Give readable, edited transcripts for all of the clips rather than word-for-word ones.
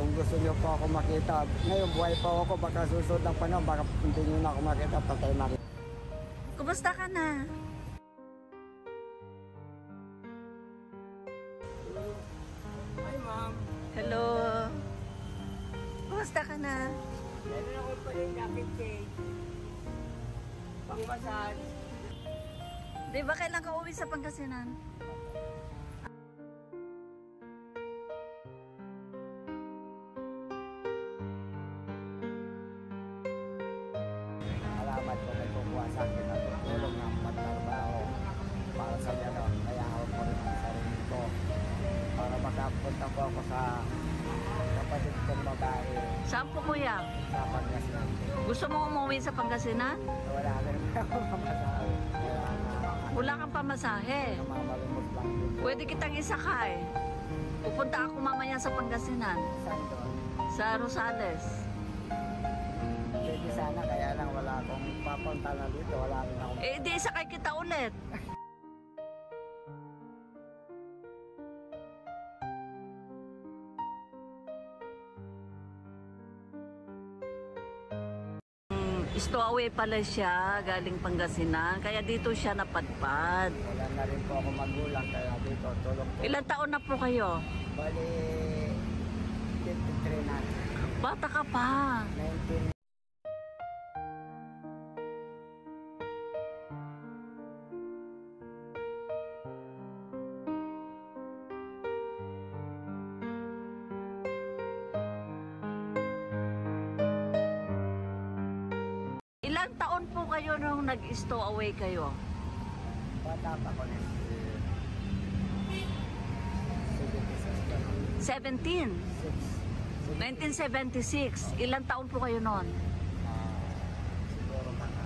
Kung gusto niyo po ako makita, ngayon buhay pa ako, baka susunod ng panahon, baka hindi niyo na ako makita, patay na rin. Kumusta ka na? Hi, ma'am. Hello. Kumusta ka na? Meron ako pa rin napit cake. Pang-massage. Di ba kailan ka uwi sa Pangasinan? Salamat po may kukuha sa akin at tulong ng pagtrabaho para sa gano'n. Kaya ako po rin ang sarili ko para makapunta po ako sa kapatid kong babae Saan po kuya? sa Pangasinan. Gusto mo umuwi sa Pangasinan? Wala rin ako mamasahe. Wala kang pamasahe. Namamalimos lang dito. Pwede kitang isakay. Pupunta ako mamaya sa Pangasinan. Saan doon? Sa Rosales. Pwede sana, kaya lang wala akong papunta na dito. Wala rin akong... Eh di isakay kita ulit. Stowaway pala siya, galing Pangasinan. Kaya dito siya napadpad. Wala na rin po ako magulang, kaya dito tulong po. Ilang taon na po kayo? Bali, 53 na. Bata ka pa. 19. Ilang taon po kayo nung nag-stowaway kayo? Bata pa ko na 17. 1976. Ilang taon po kayo noon? Siguro mga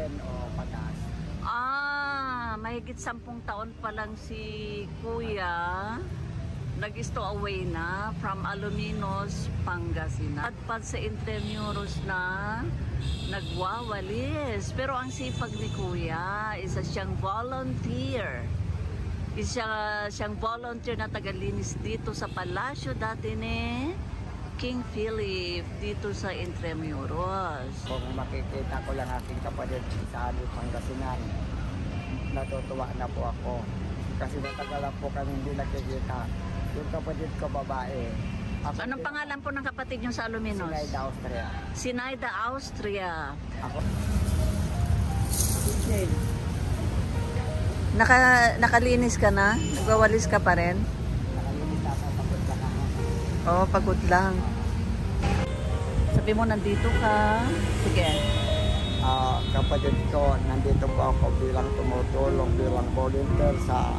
10 o pataas. Mahigit 10 taon pa lang si Kuya. Nag-stowaway na from Alaminos, Pangasinan. Padpad sa Intramuros na nagwawalis. Pero ang sipag ni Kuya, isa siyang volunteer. Siyang volunteer na tagalinis dito sa palasyo dati ni King Philip dito sa Intramuros. Kung makikita ko lang aking kapatid sa Pangasinan, natutuwa na po ako. Kasi matagal po kami hindi nakikita. Yung kapatid ko babae. So, anong pangalan po ng kapatid niyo sa Alaminos? Sinaida, Austria. Sinaida, Austria. Ako. Nakalinis ka na? Nagwawalis ka pa rin? Nakalinis na ako, pagod lang ako. Oo, pagod lang. Sabi mo nandito ka. Sige. Kapatid ko, nandito po ako bilang tumutulong, bilang volunteer sa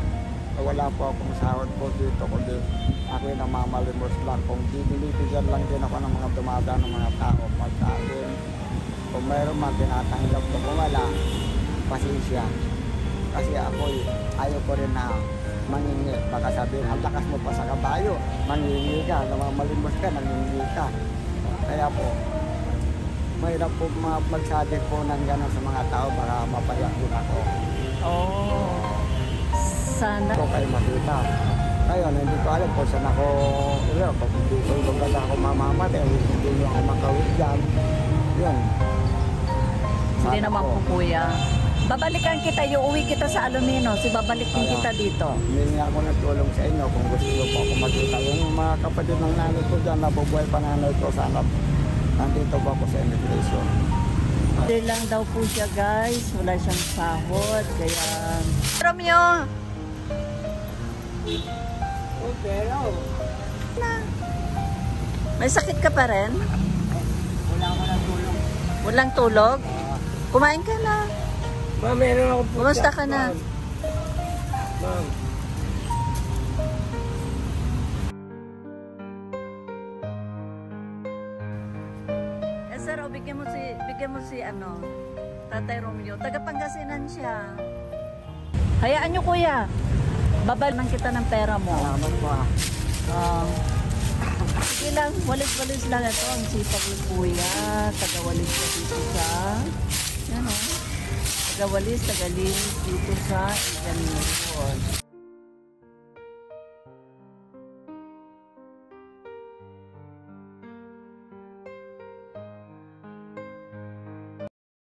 wala po akong sahod po dito, kundi ako'y namamalimos lang. Kung binibigyan lang din ako ng mga dumadaan ng mga tao, pagkain. Kung mayroon man tinatanggap ko, kung wala, pasensya. Kasi ako'y ayaw ko rin na mangingi. Baka sabihin, ang lakas mo pa sa kabayo, mangingi ka, namamalimos ka, nangingi ka. Kaya po, mahirap po magsabi po ng gano'n sa mga tao, baka mapayak din ako. Sana. Ito kayo makita. Ngayon, hindi ko alam kung saan ako, pag hindi ko ibagala ako mamamatay, hindi nyo ako makawit dyan. Yun. Hindi naman po kuya. Babalikan kita, uwi kita sa Alaminos. Ibabalikin kita dito. Hindi ako nagtulong sa inyo kung gusto nyo po ako makita. Yung mga kapatid ng nanay ko dyan, nabubuhay pa nanay ko, sana nandito ba ako sa immigration. Hindi lang daw po siya guys. Wala siyang sahod. Kaya... Romeo! Oh, pero... May sakit ka pa rin? Wala ako ng tulong. Walang tulog? Kumain ka na. Ma'am, meron ako po. Kumusta ka na? Ma'am. Sir, bigyan mo si ano, Tatay Romeo. Taga Pangasinan siya. Hayaan nyo kuya. Babalan kita ng pera mo. Salamat po. Sige lang, walis-walis lang ito. Ang sipag ni kuya. Taga-walis ka dito sa... Yan o. Taga-walis, taga-linis dito sa Intramuros.